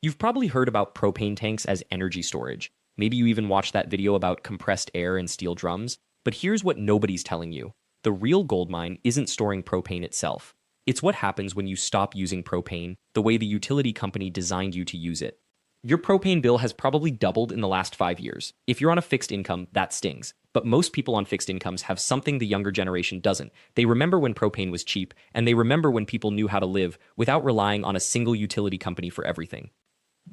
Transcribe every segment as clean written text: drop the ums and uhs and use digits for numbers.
You've probably heard about propane tanks as energy storage. Maybe you even watched that video about compressed air and steel drums. But here's what nobody's telling you. The real goldmine isn't storing propane itself. It's what happens when you stop using propane the way the utility company designed you to use it. Your propane bill has probably doubled in the last 5 years. If you're on a fixed income, that stings. But most people on fixed incomes have something the younger generation doesn't. They remember when propane was cheap, and they remember when people knew how to live without relying on a single utility company for everything.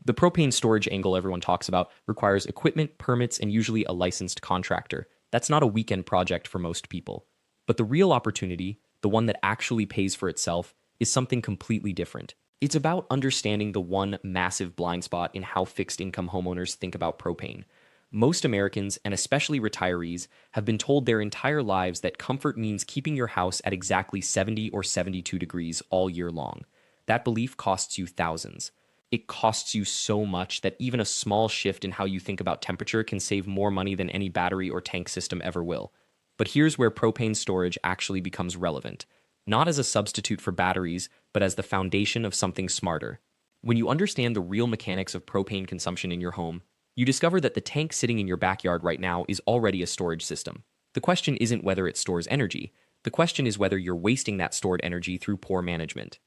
The propane storage angle everyone talks about requires equipment, permits, and usually a licensed contractor. That's not a weekend project for most people. But the real opportunity, the one that actually pays for itself, is something completely different. It's about understanding the one massive blind spot in how fixed income homeowners think about propane. Most Americans, and especially retirees, have been told their entire lives that comfort means keeping your house at exactly 70 or 72 degrees all year long. That belief costs you thousands. It costs you so much that even a small shift in how you think about temperature can save more money than any battery or tank system ever will. But here's where propane storage actually becomes relevant. Not as a substitute for batteries, but as the foundation of something smarter. When you understand the real mechanics of propane consumption in your home, you discover that the tank sitting in your backyard right now is already a storage system. The question isn't whether it stores energy. The question is whether you're wasting that stored energy through poor management.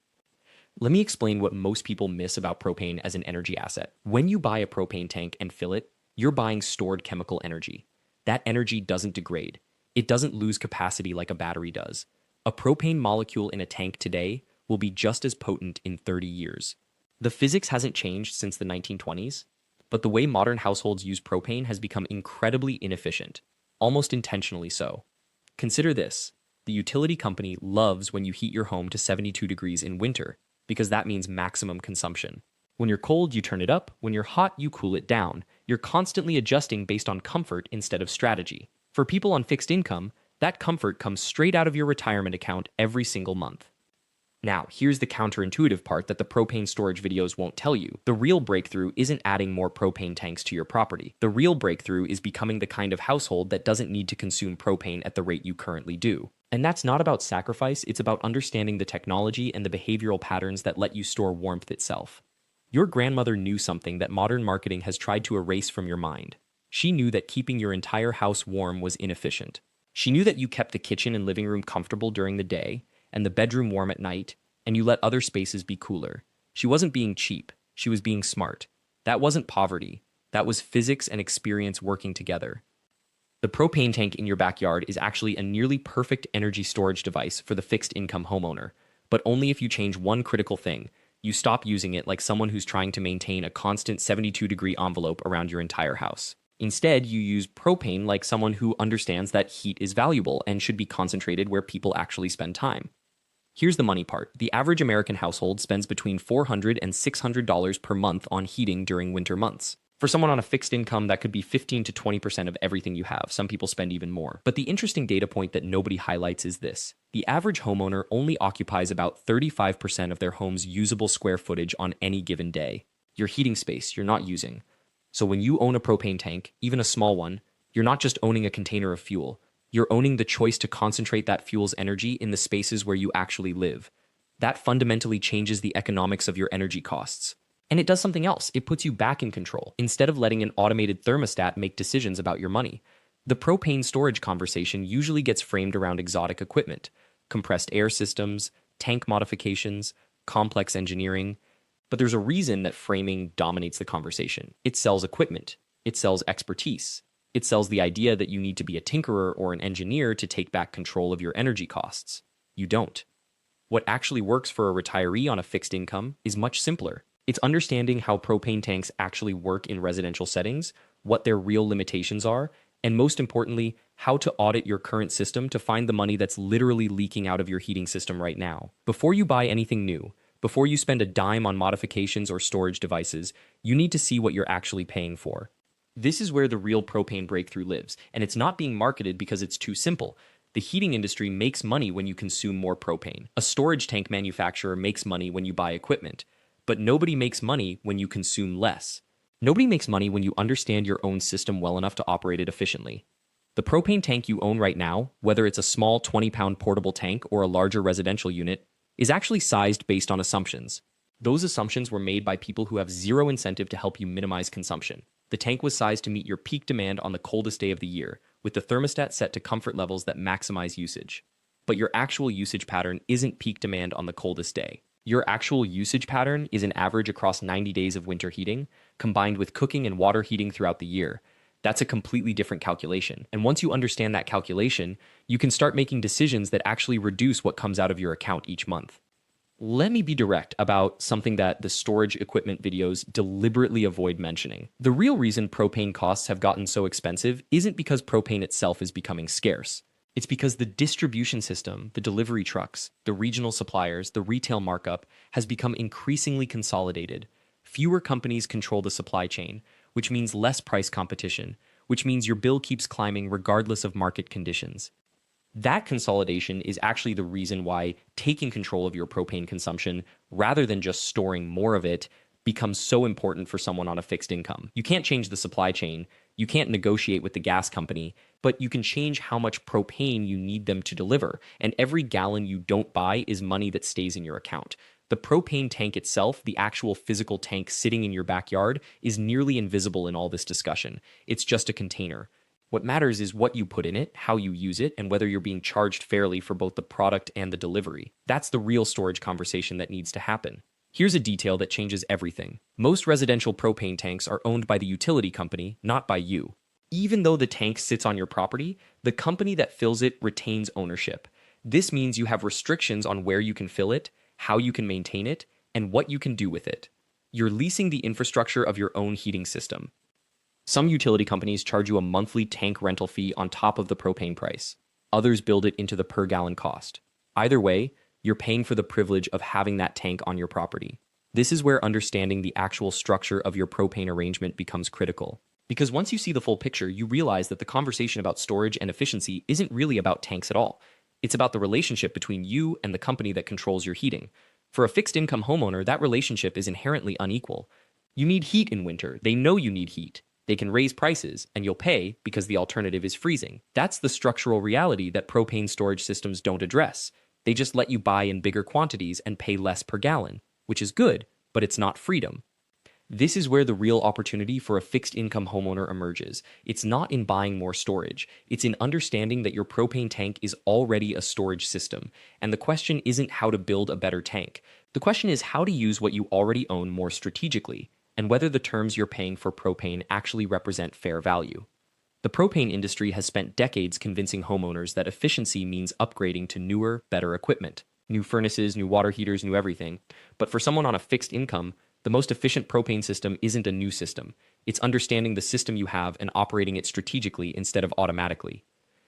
Let me explain what most people miss about propane as an energy asset. When you buy a propane tank and fill it, you're buying stored chemical energy. That energy doesn't degrade. It doesn't lose capacity like a battery does. A propane molecule in a tank today will be just as potent in 30 years. The physics hasn't changed since the 1920s, but the way modern households use propane has become incredibly inefficient, almost intentionally so. Consider this. The utility company loves when you heat your home to 72 degrees in winter, because that means maximum consumption. When you're cold, you turn it up. When you're hot, you cool it down. You're constantly adjusting based on comfort instead of strategy. For people on fixed income, that comfort comes straight out of your retirement account every single month. Now, here's the counterintuitive part that the propane storage videos won't tell you. The real breakthrough isn't adding more propane tanks to your property. The real breakthrough is becoming the kind of household that doesn't need to consume propane at the rate you currently do. And that's not about sacrifice, it's about understanding the technology and the behavioral patterns that let you store warmth itself. Your grandmother knew something that modern marketing has tried to erase from your mind. She knew that keeping your entire house warm was inefficient. She knew that you kept the kitchen and living room comfortable during the day, and the bedroom warm at night, and you let other spaces be cooler. She wasn't being cheap, she was being smart. That wasn't poverty, that was physics and experience working together. The propane tank in your backyard is actually a nearly perfect energy storage device for the fixed income homeowner, but only if you change one critical thing. You stop using it like someone who's trying to maintain a constant 72-degree envelope around your entire house. Instead, you use propane like someone who understands that heat is valuable and should be concentrated where people actually spend time. Here's the money part. The average American household spends between $400 and $600 per month on heating during winter months. For someone on a fixed income, that could be 15 to 20% of everything you have. Some people spend even more. But the interesting data point that nobody highlights is this. The average homeowner only occupies about 35% of their home's usable square footage on any given day. Your heating space you're not using. So when you own a propane tank, even a small one, you're not just owning a container of fuel. You're owning the choice to concentrate that fuel's energy in the spaces where you actually live. That fundamentally changes the economics of your energy costs. And it does something else. It puts you back in control, instead of letting an automated thermostat make decisions about your money. The propane storage conversation usually gets framed around exotic equipment, compressed air systems, tank modifications, complex engineering. But there's a reason that framing dominates the conversation. It sells equipment. It sells expertise. It sells the idea that you need to be a tinkerer or an engineer to take back control of your energy costs. You don't. What actually works for a retiree on a fixed income is much simpler. It's understanding how propane tanks actually work in residential settings, what their real limitations are, and most importantly, how to audit your current system to find the money that's literally leaking out of your heating system right now. Before you buy anything new, before you spend a dime on modifications or storage devices, you need to see what you're actually paying for. This is where the real propane breakthrough lives, and it's not being marketed because it's too simple. The heating industry makes money when you consume more propane. A storage tank manufacturer makes money when you buy equipment. But nobody makes money when you consume less. Nobody makes money when you understand your own system well enough to operate it efficiently. The propane tank you own right now, whether it's a small 20-pound portable tank or a larger residential unit, is actually sized based on assumptions. Those assumptions were made by people who have zero incentive to help you minimize consumption. The tank was sized to meet your peak demand on the coldest day of the year, with the thermostat set to comfort levels that maximize usage. But your actual usage pattern isn't peak demand on the coldest day. Your actual usage pattern is an average across 90 days of winter heating, combined with cooking and water heating throughout the year. That's a completely different calculation. And once you understand that calculation, you can start making decisions that actually reduce what comes out of your account each month. Let me be direct about something that the storage equipment videos deliberately avoid mentioning. The real reason propane costs have gotten so expensive isn't because propane itself is becoming scarce. It's because the distribution system, the delivery trucks, the regional suppliers, the retail markup has become increasingly consolidated. Fewer companies control the supply chain, which means less price competition, which means your bill keeps climbing regardless of market conditions. That consolidation is actually the reason why taking control of your propane consumption, rather than just storing more of it, becomes so important for someone on a fixed income. You can't change the supply chain, you can't negotiate with the gas company, but you can change how much propane you need them to deliver, and every gallon you don't buy is money that stays in your account. The propane tank itself, the actual physical tank sitting in your backyard, is nearly invisible in all this discussion. It's just a container. What matters is what you put in it, how you use it, and whether you're being charged fairly for both the product and the delivery. That's the real storage conversation that needs to happen. Here's a detail that changes everything. Most residential propane tanks are owned by the utility company, not by you. Even though the tank sits on your property, the company that fills it retains ownership. This means you have restrictions on where you can fill it, how you can maintain it, and what you can do with it. You're leasing the infrastructure of your own heating system. Some utility companies charge you a monthly tank rental fee on top of the propane price. Others build it into the per gallon cost. Either way, you're paying for the privilege of having that tank on your property. This is where understanding the actual structure of your propane arrangement becomes critical. Because once you see the full picture, you realize that the conversation about storage and efficiency isn't really about tanks at all. It's about the relationship between you and the company that controls your heating. For a fixed-income homeowner, that relationship is inherently unequal. You need heat in winter. They know you need heat. They can raise prices, and you'll pay because the alternative is freezing. That's the structural reality that propane storage systems don't address. They just let you buy in bigger quantities and pay less per gallon, which is good, but it's not freedom. This is where the real opportunity for a fixed-income homeowner emerges. It's not in buying more storage. It's in understanding that your propane tank is already a storage system. And the question isn't how to build a better tank. The question is how to use what you already own more strategically, and whether the terms you're paying for propane actually represent fair value. The propane industry has spent decades convincing homeowners that efficiency means upgrading to newer, better equipment. New furnaces, new water heaters, new everything. But for someone on a fixed income, the most efficient propane system isn't a new system. It's understanding the system you have and operating it strategically instead of automatically.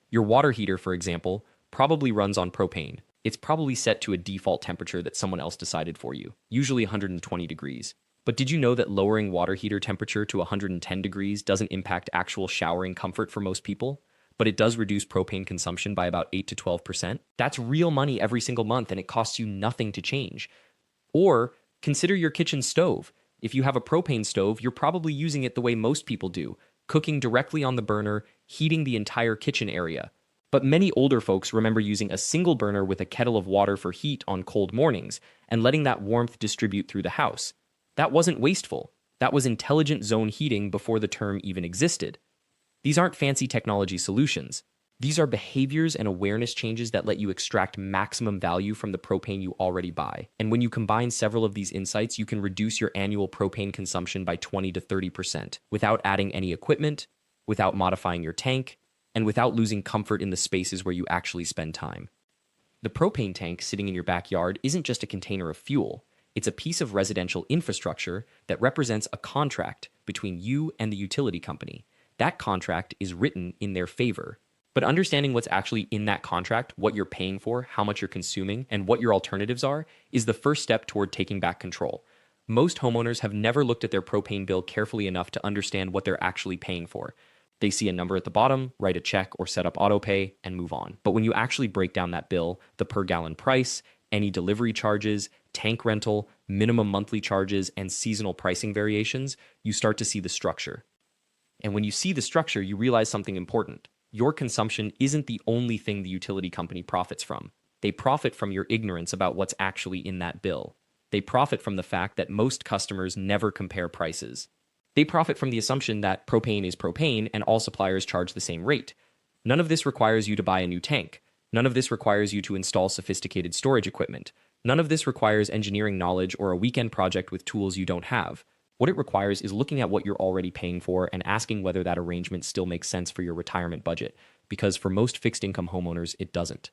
Your water heater, for example, probably runs on propane. It's probably set to a default temperature that someone else decided for you, usually 120 degrees. But did you know that lowering water heater temperature to 110 degrees doesn't impact actual showering comfort for most people? But it does reduce propane consumption by about 8 to 12%. That's real money every single month, and it costs you nothing to change. Or consider your kitchen stove. If you have a propane stove, you're probably using it the way most people do, cooking directly on the burner, heating the entire kitchen area. But many older folks remember using a single burner with a kettle of water for heat on cold mornings, and letting that warmth distribute through the house. That wasn't wasteful. That was intelligent zone heating before the term even existed. These aren't fancy technology solutions. These are behaviors and awareness changes that let you extract maximum value from the propane you already buy. And when you combine several of these insights, you can reduce your annual propane consumption by 20 to 30% without adding any equipment, without modifying your tank, and without losing comfort in the spaces where you actually spend time. The propane tank sitting in your backyard isn't just a container of fuel. It's a piece of residential infrastructure that represents a contract between you and the utility company. That contract is written in their favor. But understanding what's actually in that contract, what you're paying for, how much you're consuming, and what your alternatives are, is the first step toward taking back control. Most homeowners have never looked at their propane bill carefully enough to understand what they're actually paying for. They see a number at the bottom, write a check or set up autopay, and move on. But when you actually break down that bill, the per gallon price, any delivery charges, tank rental, minimum monthly charges, and seasonal pricing variations, you start to see the structure. And when you see the structure, you realize something important. Your consumption isn't the only thing the utility company profits from. They profit from your ignorance about what's actually in that bill. They profit from the fact that most customers never compare prices. They profit from the assumption that propane is propane and all suppliers charge the same rate. None of this requires you to buy a new tank. None of this requires you to install sophisticated storage equipment. None of this requires engineering knowledge or a weekend project with tools you don't have. What it requires is looking at what you're already paying for and asking whether that arrangement still makes sense for your retirement budget, because for most fixed-income homeowners, it doesn't.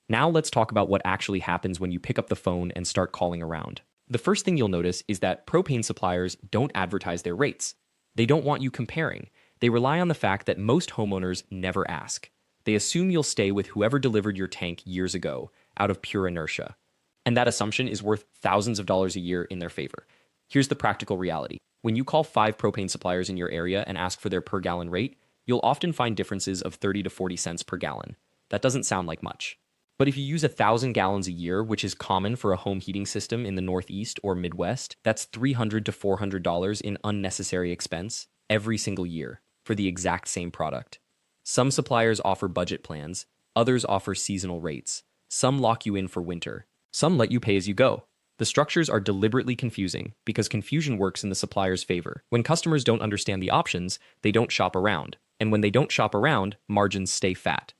Now let's talk about what actually happens when you pick up the phone and start calling around. The first thing you'll notice is that propane suppliers don't advertise their rates. They don't want you comparing. They rely on the fact that most homeowners never ask. They assume you'll stay with whoever delivered your tank years ago, out of pure inertia. And that assumption is worth thousands of dollars a year in their favor. Here's the practical reality. When you call 5 propane suppliers in your area and ask for their per gallon rate, you'll often find differences of 30 to 40 cents per gallon. That doesn't sound like much. But if you use 1,000 gallons a year, which is common for a home heating system in the Northeast or Midwest, that's $300 to $400 in unnecessary expense every single year for the exact same product. Some suppliers offer budget plans, others offer seasonal rates. Some lock you in for winter. Some let you pay as you go. The structures are deliberately confusing because confusion works in the supplier's favor. When customers don't understand the options, they don't shop around. And when they don't shop around, margins stay fat.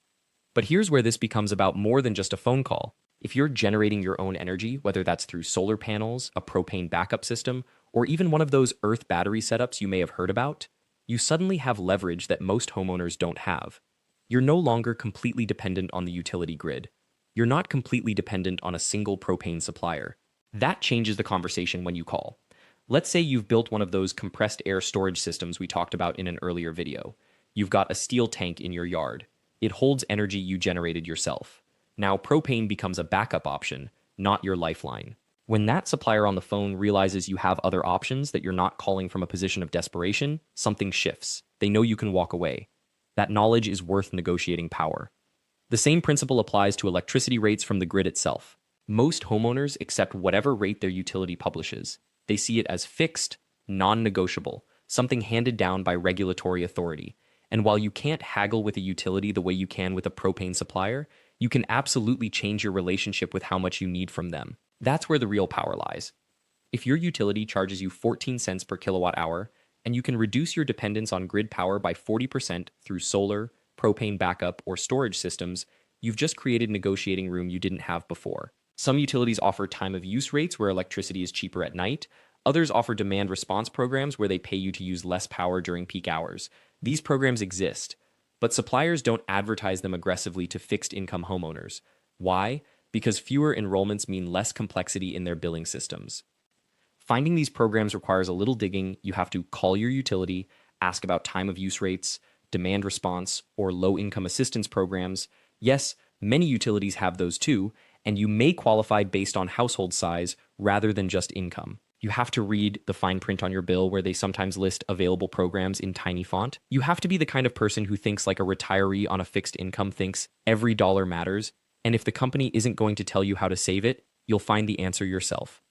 But here's where this becomes about more than just a phone call. If you're generating your own energy, whether that's through solar panels, a propane backup system, or even one of those earth battery setups you may have heard about, you suddenly have leverage that most homeowners don't have. You're no longer completely dependent on the utility grid. You're not completely dependent on a single propane supplier. That changes the conversation when you call. Let's say you've built one of those compressed air storage systems we talked about in an earlier video. You've got a steel tank in your yard. It holds energy you generated yourself. Now propane becomes a backup option, not your lifeline. When that supplier on the phone realizes you have other options, that you're not calling from a position of desperation, something shifts. They know you can walk away. That knowledge is worth negotiating power. The same principle applies to electricity rates from the grid itself. Most homeowners accept whatever rate their utility publishes. They see it as fixed, non-negotiable, something handed down by regulatory authority. And while you can't haggle with a utility the way you can with a propane supplier, you can absolutely change your relationship with how much you need from them. That's where the real power lies. If your utility charges you 14 cents per kilowatt hour, and you can reduce your dependence on grid power by 40% through solar, propane backup, or storage systems, you've just created negotiating room you didn't have before. Some utilities offer time of use rates where electricity is cheaper at night. Others offer demand response programs where they pay you to use less power during peak hours. These programs exist, but suppliers don't advertise them aggressively to fixed-income homeowners. Why? Because fewer enrollments mean less complexity in their billing systems. Finding these programs requires a little digging. You have to call your utility, ask about time of use rates, demand response, or low-income assistance programs. Yes, many utilities have those too, and you may qualify based on household size rather than just income. You have to read the fine print on your bill where they sometimes list available programs in tiny font. You have to be the kind of person who thinks like a retiree on a fixed income thinks every dollar matters, and if the company isn't going to tell you how to save it, you'll find the answer yourself.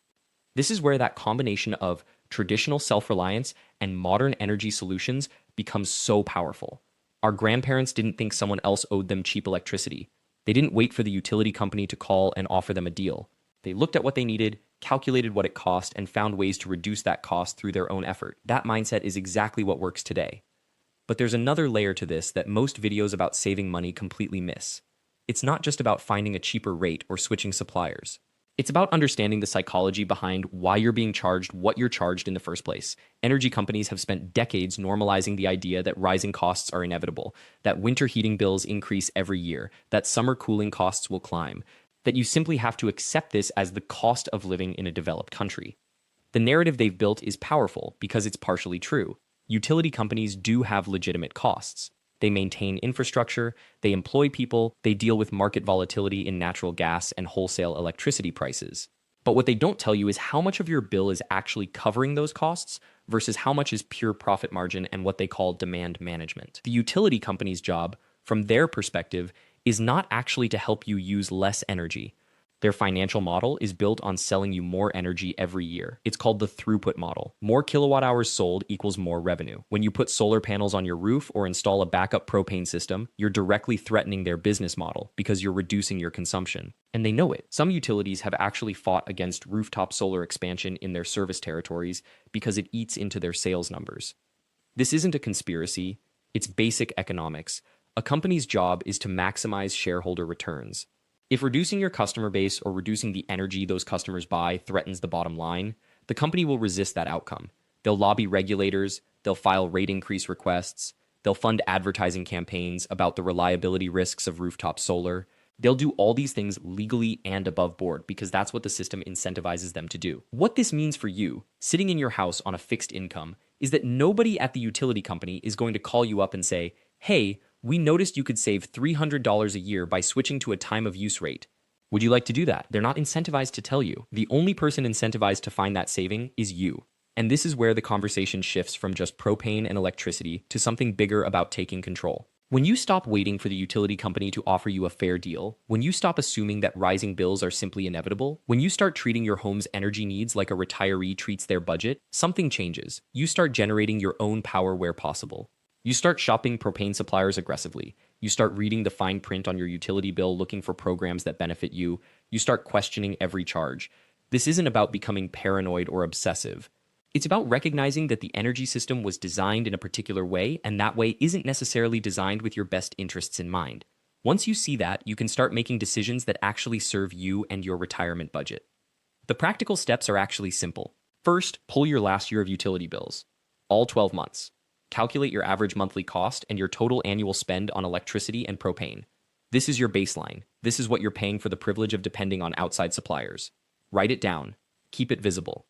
This is where that combination of traditional self-reliance and modern energy solutions becomes so powerful. Our grandparents didn't think someone else owed them cheap electricity. They didn't wait for the utility company to call and offer them a deal. They looked at what they needed, calculated what it cost, and found ways to reduce that cost through their own effort. That mindset is exactly what works today. But there's another layer to this that most videos about saving money completely miss. It's not just about finding a cheaper rate or switching suppliers. It's about understanding the psychology behind why you're being charged what you're charged in the first place. Energy companies have spent decades normalizing the idea that rising costs are inevitable, that winter heating bills increase every year, that summer cooling costs will climb, that you simply have to accept this as the cost of living in a developed country. The narrative they've built is powerful because it's partially true. Utility companies do have legitimate costs. They maintain infrastructure, they employ people, they deal with market volatility in natural gas and wholesale electricity prices. But what they don't tell you is how much of your bill is actually covering those costs versus how much is pure profit margin and what they call demand management. The utility company's job, from their perspective, is not actually to help you use less energy. Their financial model is built on selling you more energy every year. It's called the throughput model. More kilowatt hours sold equals more revenue. When you put solar panels on your roof or install a backup propane system, you're directly threatening their business model because you're reducing your consumption. And they know it. Some utilities have actually fought against rooftop solar expansion in their service territories because it eats into their sales numbers. This isn't a conspiracy, it's basic economics. A company's job is to maximize shareholder returns. If reducing your customer base or reducing the energy those customers buy threatens the bottom line, the company will resist that outcome. They'll lobby regulators, they'll file rate increase requests, they'll fund advertising campaigns about the reliability risks of rooftop solar. They'll do all these things legally and above board because that's what the system incentivizes them to do. What this means for you, sitting in your house on a fixed income, is that nobody at the utility company is going to call you up and say, "Hey, we noticed you could save $300 a year by switching to a time of use rate. Would you like to do that?" They're not incentivized to tell you. The only person incentivized to find that saving is you. And this is where the conversation shifts from just propane and electricity to something bigger about taking control. When you stop waiting for the utility company to offer you a fair deal, when you stop assuming that rising bills are simply inevitable, when you start treating your home's energy needs like a retiree treats their budget, something changes. You start generating your own power where possible. You start shopping propane suppliers aggressively. You start reading the fine print on your utility bill looking for programs that benefit you. You start questioning every charge. This isn't about becoming paranoid or obsessive. It's about recognizing that the energy system was designed in a particular way, and that way isn't necessarily designed with your best interests in mind. Once you see that, you can start making decisions that actually serve you and your retirement budget. The practical steps are actually simple. First, pull your last year of utility bills, all 12 months. Calculate your average monthly cost and your total annual spend on electricity and propane. This is your baseline. This is what you're paying for the privilege of depending on outside suppliers. Write it down. Keep it visible.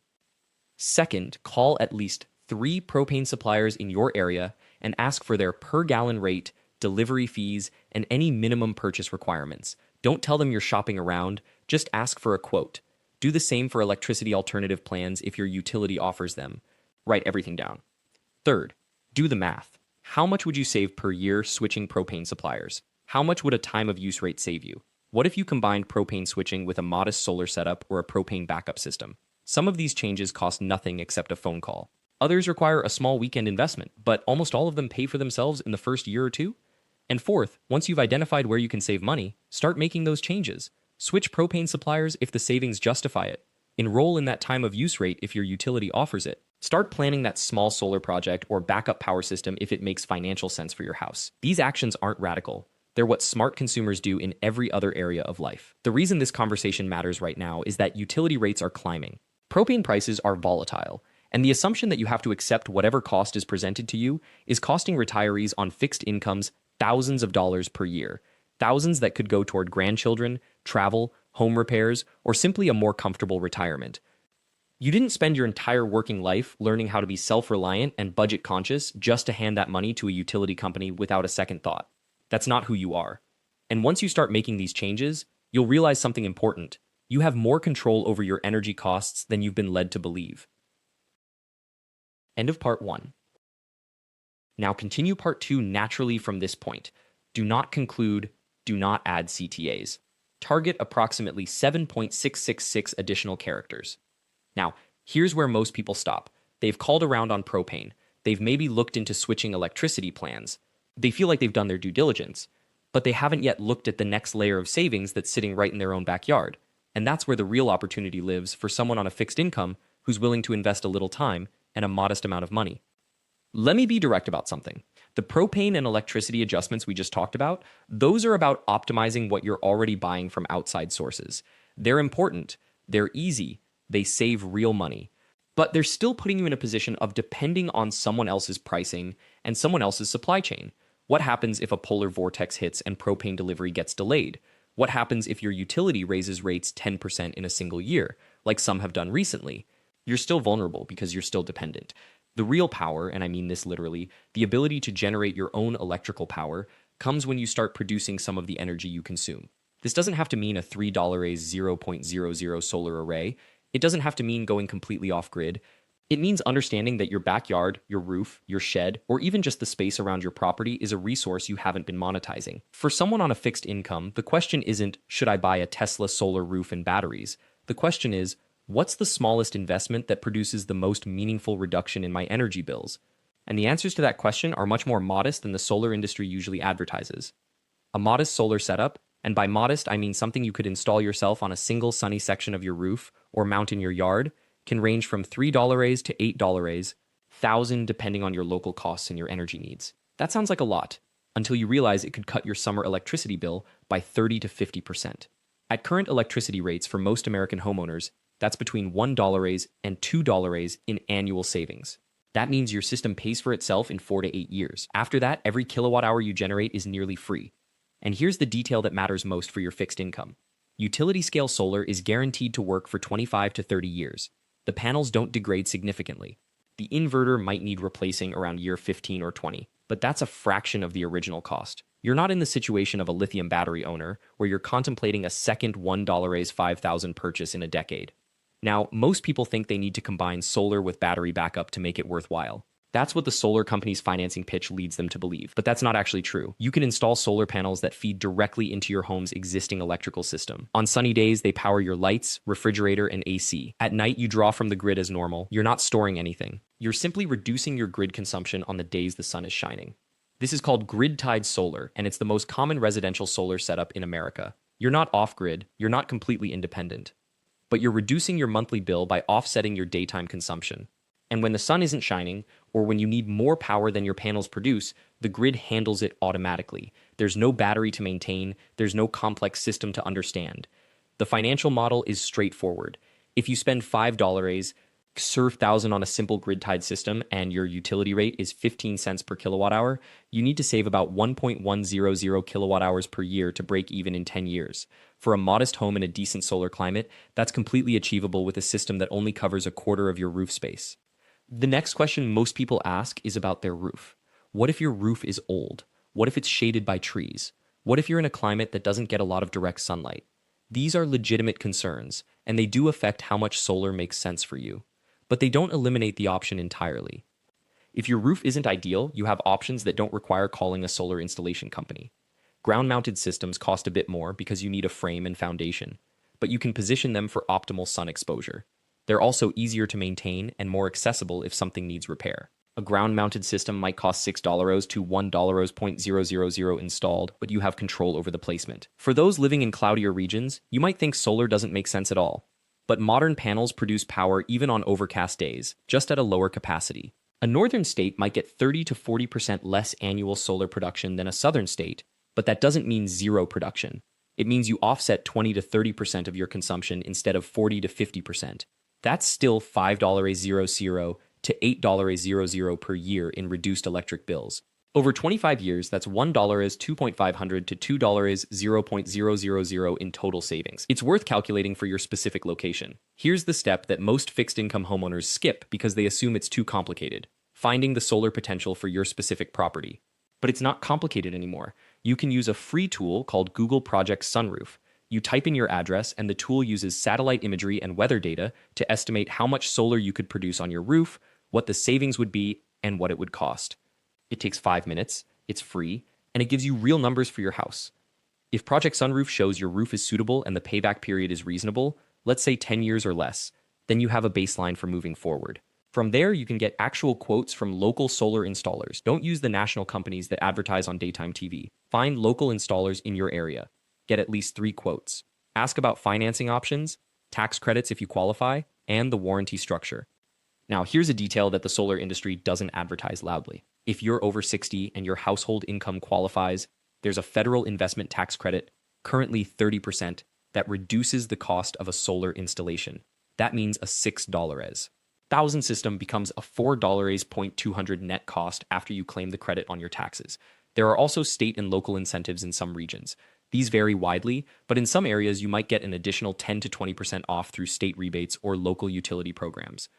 Second, call at least 3 propane suppliers in your area and ask for their per gallon rate, delivery fees, and any minimum purchase requirements. Don't tell them you're shopping around, just ask for a quote. Do the same for electricity alternative plans if your utility offers them. Write everything down. Third, do the math. How much would you save per year switching propane suppliers? How much would a time of use rate save you? What if you combined propane switching with a modest solar setup or a propane backup system? Some of these changes cost nothing except a phone call. Others require a small weekend investment, but almost all of them pay for themselves in the first year or two. And fourth, once you've identified where you can save money, start making those changes. Switch propane suppliers if the savings justify it. Enroll in that time of use rate if your utility offers it. Start planning that small solar project or backup power system if it makes financial sense for your house. These actions aren't radical. They're what smart consumers do in every other area of life. The reason this conversation matters right now is that utility rates are climbing. Propane prices are volatile, and the assumption that you have to accept whatever cost is presented to you is costing retirees on fixed incomes thousands of dollars per year. Thousands that could go toward grandchildren, travel, home repairs, or simply a more comfortable retirement. You didn't spend your entire working life learning how to be self-reliant and budget conscious just to hand that money to a utility company without a second thought. That's not who you are. And once you start making these changes, you'll realize something important. You have more control over your energy costs than you've been led to believe. End of part 1. Now continue part 2 naturally from this point. Do not conclude, do not add CTAs. Target approximately 7.666 additional characters. Now, here's where most people stop. They've called around on propane. They've maybe looked into switching electricity plans. They feel like they've done their due diligence, but they haven't yet looked at the next layer of savings that's sitting right in their own backyard. And that's where the real opportunity lives for someone on a fixed income who's willing to invest a little time and a modest amount of money. Let me be direct about something. The propane and electricity adjustments we just talked about, those are about optimizing what you're already buying from outside sources. They're important, they're easy, they save real money. But they're still putting you in a position of depending on someone else's pricing and someone else's supply chain. What happens if a polar vortex hits and propane delivery gets delayed? What happens if your utility raises rates 10% in a single year, like some have done recently? You're still vulnerable because you're still dependent. The real power, and I mean this literally, the ability to generate your own electrical power comes when you start producing some of the energy you consume. This doesn't have to mean a $3 0.00 solar array. It doesn't have to mean going completely off-grid. It means understanding that your backyard, your roof, your shed, or even just the space around your property is a resource you haven't been monetizing. For someone on a fixed income, the question isn't, should I buy a Tesla solar roof and batteries? The question is, what's the smallest investment that produces the most meaningful reduction in my energy bills? And the answers to that question are much more modest than the solar industry usually advertises. A modest solar setup, and by modest I mean something you could install yourself on a single sunny section of your roof or mount in your yard, can range from $3 to $8, 1,000 depending on your local costs and your energy needs. That sounds like a lot, until you realize it could cut your summer electricity bill by 30 to 50%. At current electricity rates for most American homeowners, that's between $1 and $2 in annual savings. That means your system pays for itself in 4 to 8 years. After that, every kilowatt hour you generate is nearly free. And here's the detail that matters most for your fixed income. Utility-scale solar is guaranteed to work for 25 to 30 years. The panels don't degrade significantly. The inverter might need replacing around year 15 or 20, but that's a fraction of the original cost. You're not in the situation of a lithium battery owner, where you're contemplating a second $1 5,000 purchase in a decade. Now, most people think they need to combine solar with battery backup to make it worthwhile. That's what the solar company's financing pitch leads them to believe, but that's not actually true. You can install solar panels that feed directly into your home's existing electrical system. On sunny days, they power your lights, refrigerator, and AC. At night, you draw from the grid as normal. You're not storing anything. You're simply reducing your grid consumption on the days the sun is shining. This is called grid-tied solar, and it's the most common residential solar setup in America. You're not off-grid, you're not completely independent, but you're reducing your monthly bill by offsetting your daytime consumption. And when the sun isn't shining, or when you need more power than your panels produce, the grid handles it automatically. There's no battery to maintain, there's no complex system to understand. The financial model is straightforward. If you spend $5, serve 1,000 on a simple grid-tied system, and your utility rate is 15 cents per kilowatt hour, you need to save about 1.100 kilowatt hours per year to break even in 10 years. For a modest home in a decent solar climate, that's completely achievable with a system that only covers a quarter of your roof space. The next question most people ask is about their roof. What if your roof is old? What if it's shaded by trees? What if you're in a climate that doesn't get a lot of direct sunlight? These are legitimate concerns, and they do affect how much solar makes sense for you. But they don't eliminate the option entirely. If your roof isn't ideal, you have options that don't require calling a solar installation company. Ground-mounted systems cost a bit more because you need a frame and foundation, but you can position them for optimal sun exposure. They're also easier to maintain and more accessible if something needs repair. A ground-mounted system might cost $6 to $1.000 installed, but you have control over the placement. For those living in cloudier regions, you might think solar doesn't make sense at all. But modern panels produce power even on overcast days, just at a lower capacity. A northern state might get 30 to 40% less annual solar production than a southern state, but that doesn't mean zero production. It means you offset 20 to 30% of your consumption instead of 40 to 50%. That's still $5.00 to $8.00 per year in reduced electric bills. Over 25 years, that's $1.25 to $2.000 in total savings. It's worth calculating for your specific location. Here's the step that most fixed-income homeowners skip because they assume it's too complicated: finding the solar potential for your specific property. But it's not complicated anymore. You can use a free tool called Google Project Sunroof. You type in your address, and the tool uses satellite imagery and weather data to estimate how much solar you could produce on your roof, what the savings would be, and what it would cost. It takes 5 minutes, it's free, and it gives you real numbers for your house. If Project Sunroof shows your roof is suitable and the payback period is reasonable, let's say 10 years or less, then you have a baseline for moving forward. From there, you can get actual quotes from local solar installers. Don't use the national companies that advertise on daytime TV. Find local installers in your area. Get at least 3 quotes. Ask about financing options, tax credits if you qualify, and the warranty structure. Now, here's a detail that the solar industry doesn't advertise loudly. If you're over 60 and your household income qualifies, there's a federal investment tax credit, currently 30%, that reduces the cost of a solar installation. That means a $6,000 system becomes a $4.200 net cost after you claim the credit on your taxes. There are also state and local incentives in some regions. These vary widely, but in some areas you might get an additional 10 to 20% off through state rebates or local utility programs.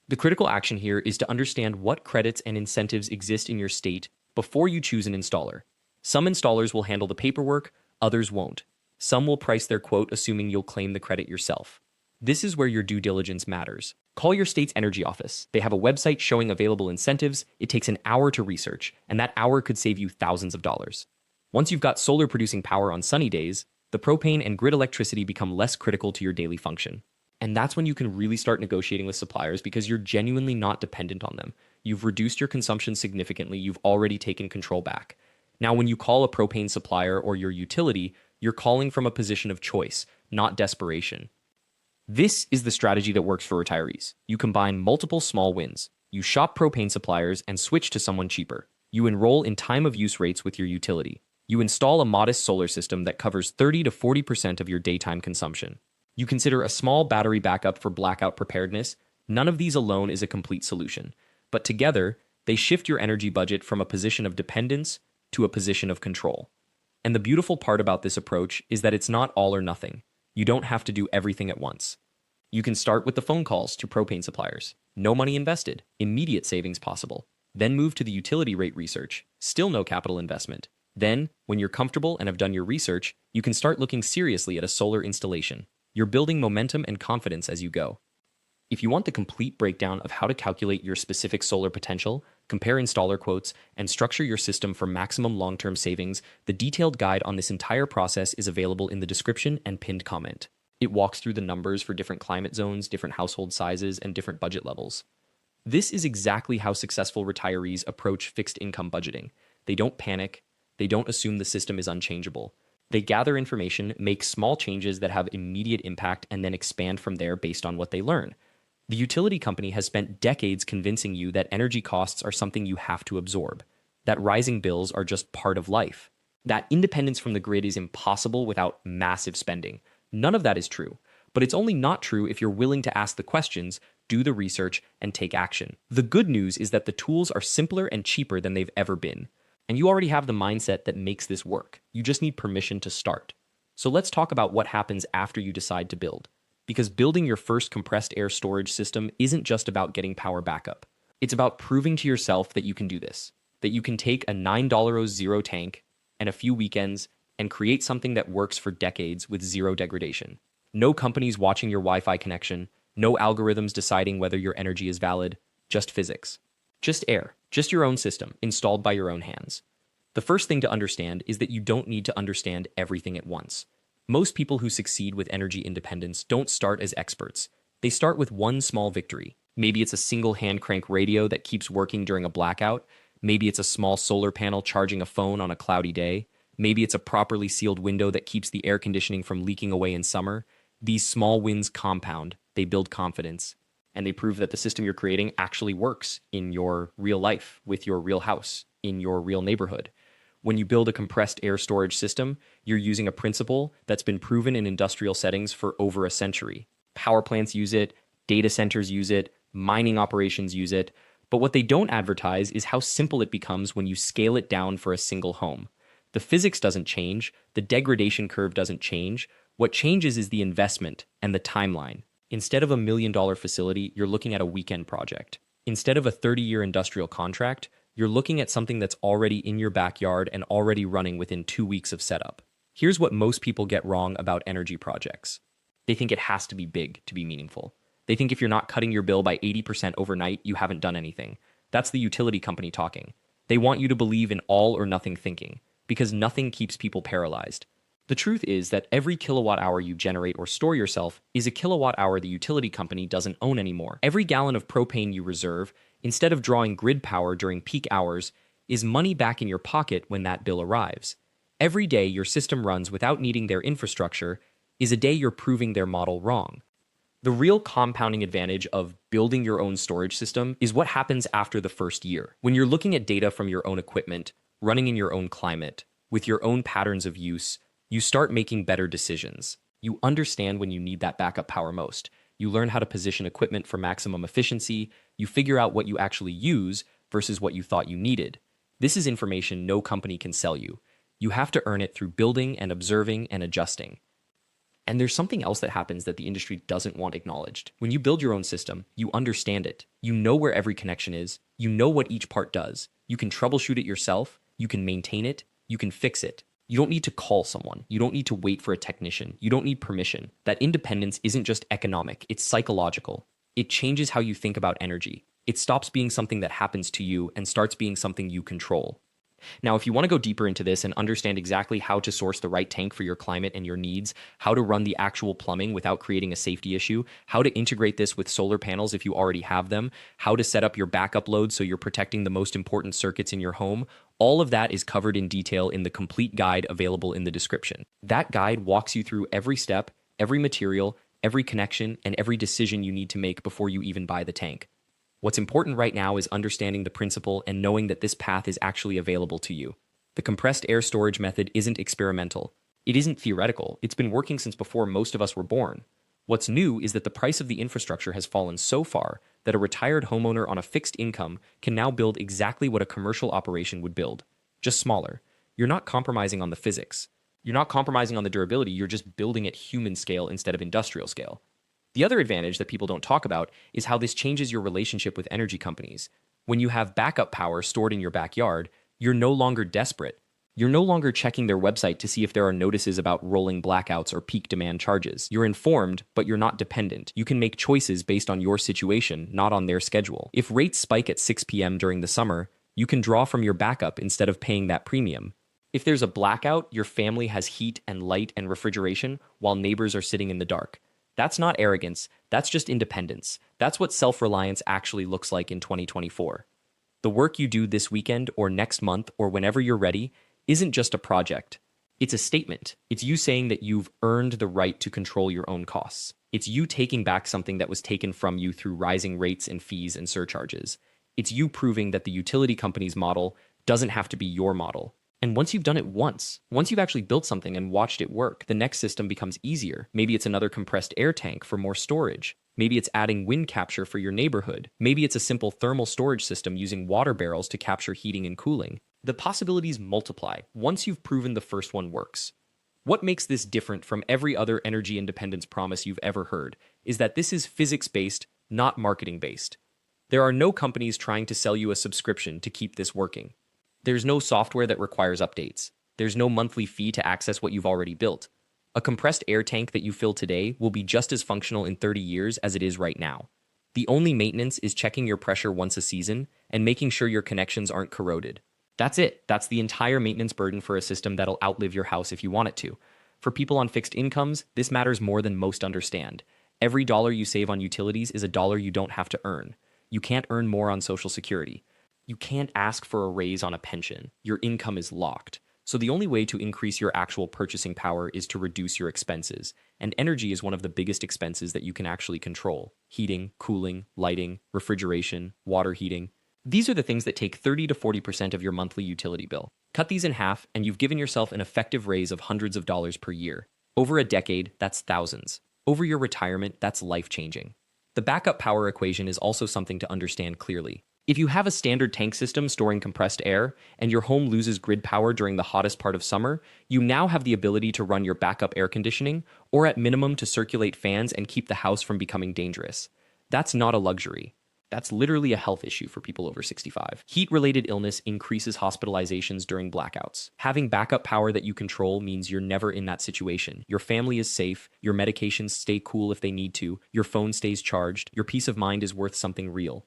The critical action here is to understand what credits and incentives exist in your state before you choose an installer. Some installers will handle the paperwork, others won't. Some will price their quote assuming you'll claim the credit yourself. This is where your due diligence matters. Call your state's energy office. They have a website showing available incentives. It takes an hour to research, and that hour could save you thousands of dollars. Once you've got solar producing power on sunny days, the propane and grid electricity become less critical to your daily function. And that's when you can really start negotiating with suppliers because you're genuinely not dependent on them. You've reduced your consumption significantly. You've already taken control back. Now, when you call a propane supplier or your utility, you're calling from a position of choice, not desperation. This is the strategy that works for retirees. You combine multiple small wins. You shop propane suppliers and switch to someone cheaper. You enroll in time of use rates with your utility. You install a modest solar system that covers 30 to 40% of your daytime consumption. You consider a small battery backup for blackout preparedness. None of these alone is a complete solution, but together, they shift your energy budget from a position of dependence to a position of control. And the beautiful part about this approach is that it's not all or nothing. You don't have to do everything at once. You can start with the phone calls to propane suppliers. No money invested, immediate savings possible. Then move to the utility rate research. Still no capital investment. Then, when you're comfortable and have done your research, you can start looking seriously at a solar installation. You're building momentum and confidence as you go. If you want the complete breakdown of how to calculate your specific solar potential, compare installer quotes, and structure your system for maximum long-term savings, the detailed guide on this entire process is available in the description and pinned comment. It walks through the numbers for different climate zones, different household sizes, and different budget levels. This is exactly how successful retirees approach fixed income budgeting. They don't panic. They don't assume the system is unchangeable. They gather information, make small changes that have immediate impact, and then expand from there based on what they learn. The utility company has spent decades convincing you that energy costs are something you have to absorb, that rising bills are just part of life, that independence from the grid is impossible without massive spending. None of that is true, but it's only not true if you're willing to ask the questions, do the research, and take action. The good news is that the tools are simpler and cheaper than they've ever been, and you already have the mindset that makes this work. You just need permission to start. So let's talk about what happens after you decide to build. Because building your first compressed air storage system isn't just about getting power backup. It's about proving to yourself that you can do this, that you can take a $9 zero tank and a few weekends and create something that works for decades with zero degradation. No companies watching your Wi-Fi connection, no algorithms deciding whether your energy is valid, just physics. Just air, just your own system, installed by your own hands. The first thing to understand is that you don't need to understand everything at once. Most people who succeed with energy independence don't start as experts. They start with one small victory. Maybe it's a single hand crank radio that keeps working during a blackout. Maybe it's a small solar panel charging a phone on a cloudy day. Maybe it's a properly sealed window that keeps the air conditioning from leaking away in summer. These small wins compound, they build confidence, and they prove that the system you're creating actually works in your real life, with your real house, in your real neighborhood. When you build a compressed air storage system, you're using a principle that's been proven in industrial settings for over a century. Power plants use it, data centers use it, mining operations use it, but what they don't advertise is how simple it becomes when you scale it down for a single home. The physics doesn't change, the degradation curve doesn't change. What changes is the investment and the timeline. Instead of $1 million facility, you're looking at a weekend project. Instead of a 30-year industrial contract, you're looking at something that's already in your backyard and already running within 2 weeks of setup. Here's what most people get wrong about energy projects. They think it has to be big to be meaningful. They think if you're not cutting your bill by 80% overnight, you haven't done anything. That's the utility company talking. They want you to believe in all or nothing thinking, because nothing keeps people paralyzed. The truth is that every kilowatt hour you generate or store yourself is a kilowatt hour the utility company doesn't own anymore. Every gallon of propane you reserve, instead of drawing grid power during peak hours, is money back in your pocket when that bill arrives. Every day your system runs without needing their infrastructure is a day you're proving their model wrong. The real compounding advantage of building your own storage system is what happens after the first year. When you're looking at data from your own equipment, running in your own climate, with your own patterns of use, you start making better decisions. You understand when you need that backup power most. You learn how to position equipment for maximum efficiency. You figure out what you actually use versus what you thought you needed. This is information no company can sell you. You have to earn it through building and observing and adjusting. And there's something else that happens that the industry doesn't want acknowledged. When you build your own system, you understand it. You know where every connection is. You know what each part does. You can troubleshoot it yourself. You can maintain it. You can fix it. You don't need to call someone. You don't need to wait for a technician. You don't need permission. That independence isn't just economic, it's psychological. It changes how you think about energy. It stops being something that happens to you and starts being something you control. Now, if you want to go deeper into this and understand exactly how to source the right tank for your climate and your needs, how to run the actual plumbing without creating a safety issue, how to integrate this with solar panels if you already have them, how to set up your backup load so you're protecting the most important circuits in your home, all of that is covered in detail in the complete guide available in the description. That guide walks you through every step, every material, every connection, and every decision you need to make before you even buy the tank. What's important right now is understanding the principle and knowing that this path is actually available to you. The compressed air storage method isn't experimental. It isn't theoretical. It's been working since before most of us were born. What's new is that the price of the infrastructure has fallen so far that a retired homeowner on a fixed income can now build exactly what a commercial operation would build, just smaller. You're not compromising on the physics. You're not compromising on the durability. You're just building at human scale instead of industrial scale. The other advantage that people don't talk about is how this changes your relationship with energy companies. When you have backup power stored in your backyard, you're no longer desperate. You're no longer checking their website to see if there are notices about rolling blackouts or peak demand charges. You're informed, but you're not dependent. You can make choices based on your situation, not on their schedule. If rates spike at 6 p.m. during the summer, you can draw from your backup instead of paying that premium. If there's a blackout, your family has heat and light and refrigeration while neighbors are sitting in the dark. That's not arrogance, that's just independence. That's what self-reliance actually looks like in 2024. The work you do this weekend or next month or whenever you're ready isn't just a project. It's a statement. It's you saying that you've earned the right to control your own costs. It's you taking back something that was taken from you through rising rates and fees and surcharges. It's you proving that the utility company's model doesn't have to be your model. And once you've done it once you've actually built something and watched it work, the next system becomes easier. Maybe it's another compressed air tank for more storage. Maybe it's adding wind capture for your neighborhood. Maybe it's a simple thermal storage system using water barrels to capture heating and cooling. The possibilities multiply once you've proven the first one works. What makes this different from every other energy independence promise you've ever heard is that this is physics-based, not marketing-based. There are no companies trying to sell you a subscription to keep this working. There's no software that requires updates. There's no monthly fee to access what you've already built. A compressed air tank that you fill today will be just as functional in 30 years as it is right now. The only maintenance is checking your pressure once a season and making sure your connections aren't corroded. That's it. That's the entire maintenance burden for a system that'll outlive your house if you want it to. For people on fixed incomes, this matters more than most understand. Every dollar you save on utilities is a dollar you don't have to earn. You can't earn more on Social Security. You can't ask for a raise on a pension. Your income is locked. So the only way to increase your actual purchasing power is to reduce your expenses. And energy is one of the biggest expenses that you can actually control. Heating, cooling, lighting, refrigeration, water heating. These are the things that take 30 to 40% of your monthly utility bill. Cut these in half, and you've given yourself an effective raise of hundreds of dollars per year. Over a decade, that's thousands. Over your retirement, that's life-changing. The backup power equation is also something to understand clearly. If you have a standard tank system storing compressed air and your home loses grid power during the hottest part of summer, you now have the ability to run your backup air conditioning, or at minimum to circulate fans and keep the house from becoming dangerous. That's not a luxury. That's literally a health issue for people over 65. Heat-related illness increases hospitalizations during blackouts. Having backup power that you control means you're never in that situation. Your family is safe, your medications stay cool if they need to, your phone stays charged, your peace of mind is worth something real.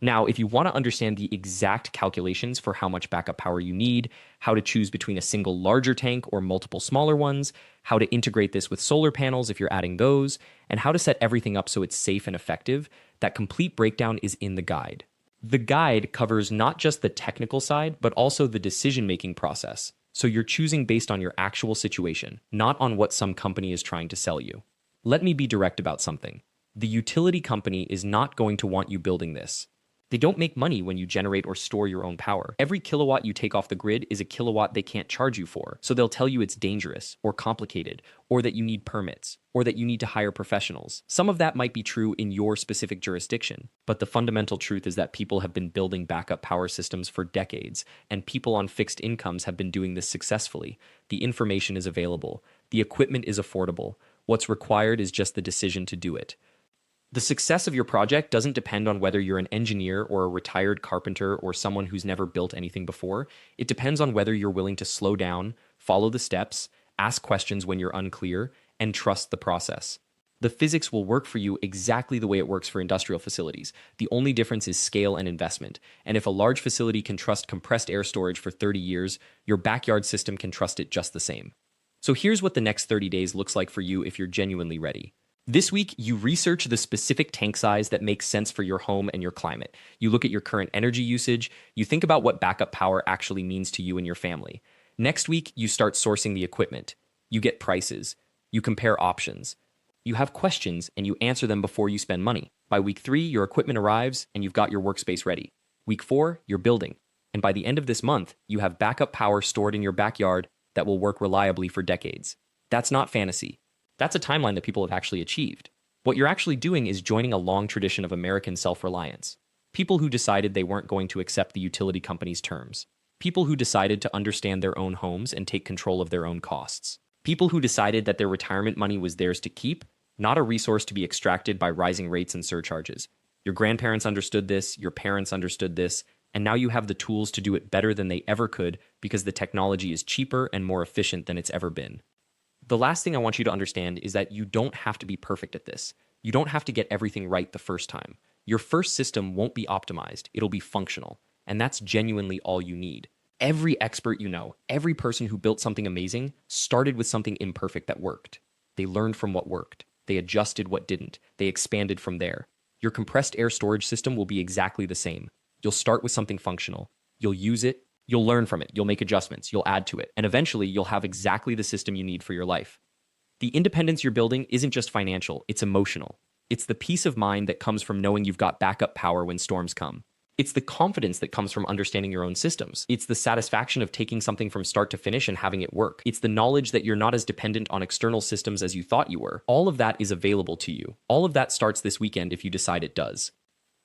Now, if you want to understand the exact calculations for how much backup power you need, how to choose between a single larger tank or multiple smaller ones, how to integrate this with solar panels if you're adding those, and how to set everything up so it's safe and effective, that complete breakdown is in the guide. The guide covers not just the technical side, but also the decision-making process. So you're choosing based on your actual situation, not on what some company is trying to sell you. Let me be direct about something. The utility company is not going to want you building this. They don't make money when you generate or store your own power. Every kilowatt you take off the grid is a kilowatt they can't charge you for. So they'll tell you it's dangerous or complicated, or that you need permits, or that you need to hire professionals. Some of that might be true in your specific jurisdiction, but the fundamental truth is that people have been building backup power systems for decades, and people on fixed incomes have been doing this successfully. The information is available. The equipment is affordable. What's required is just the decision to do it. The success of your project doesn't depend on whether you're an engineer or a retired carpenter or someone who's never built anything before. It depends on whether you're willing to slow down, follow the steps, ask questions when you're unclear, and trust the process. The physics will work for you exactly the way it works for industrial facilities. The only difference is scale and investment. And if a large facility can trust compressed air storage for 30 years, your backyard system can trust it just the same. So here's what the next 30 days looks like for you if you're genuinely ready. This week, you research the specific tank size that makes sense for your home and your climate. You look at your current energy usage. You think about what backup power actually means to you and your family. Next week, you start sourcing the equipment. You get prices. You compare options. You have questions and you answer them before you spend money. By week 3, your equipment arrives and you've got your workspace ready. Week 4, you're building. And by the end of this month, you have backup power stored in your backyard that will work reliably for decades. That's not fantasy. That's a timeline that people have actually achieved. What you're actually doing is joining a long tradition of American self-reliance. People who decided they weren't going to accept the utility company's terms. People who decided to understand their own homes and take control of their own costs. People who decided that their retirement money was theirs to keep, not a resource to be extracted by rising rates and surcharges. Your grandparents understood this, your parents understood this, and now you have the tools to do it better than they ever could because the technology is cheaper and more efficient than it's ever been. The last thing I want you to understand is that you don't have to be perfect at this. You don't have to get everything right the first time. Your first system won't be optimized, it'll be functional, and that's genuinely all you need. Every expert you know, every person who built something amazing, started with something imperfect that worked. They learned from what worked. They adjusted what didn't. They expanded from there. Your compressed air storage system will be exactly the same. You'll start with something functional. You'll use it. You'll learn from it. You'll make adjustments. You'll add to it. And eventually, you'll have exactly the system you need for your life. The independence you're building isn't just financial. It's emotional. It's the peace of mind that comes from knowing you've got backup power when storms come. It's the confidence that comes from understanding your own systems. It's the satisfaction of taking something from start to finish and having it work. It's the knowledge that you're not as dependent on external systems as you thought you were. All of that is available to you. All of that starts this weekend if you decide it does.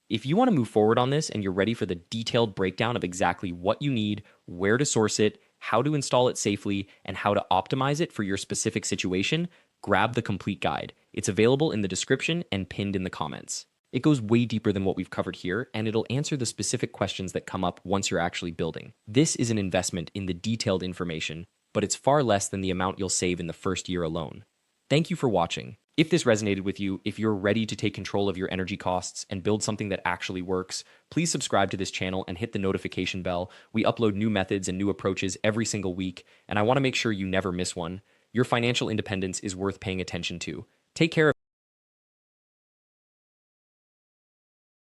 If you want to move forward on this and you're ready for the detailed breakdown of exactly what you need, where to source it, how to install it safely, and how to optimize it for your specific situation, grab the complete guide. It's available in the description and pinned in the comments. It goes way deeper than what we've covered here, and it'll answer the specific questions that come up once you're actually building. This is an investment in the detailed information, but it's far less than the amount you'll save in the first year alone. Thank you for watching. If this resonated with you, if you're ready to take control of your energy costs and build something that actually works, please subscribe to this channel and hit the notification bell. We upload new methods and new approaches every single week, and I want to make sure you never miss one. Your financial independence is worth paying attention to. Take care of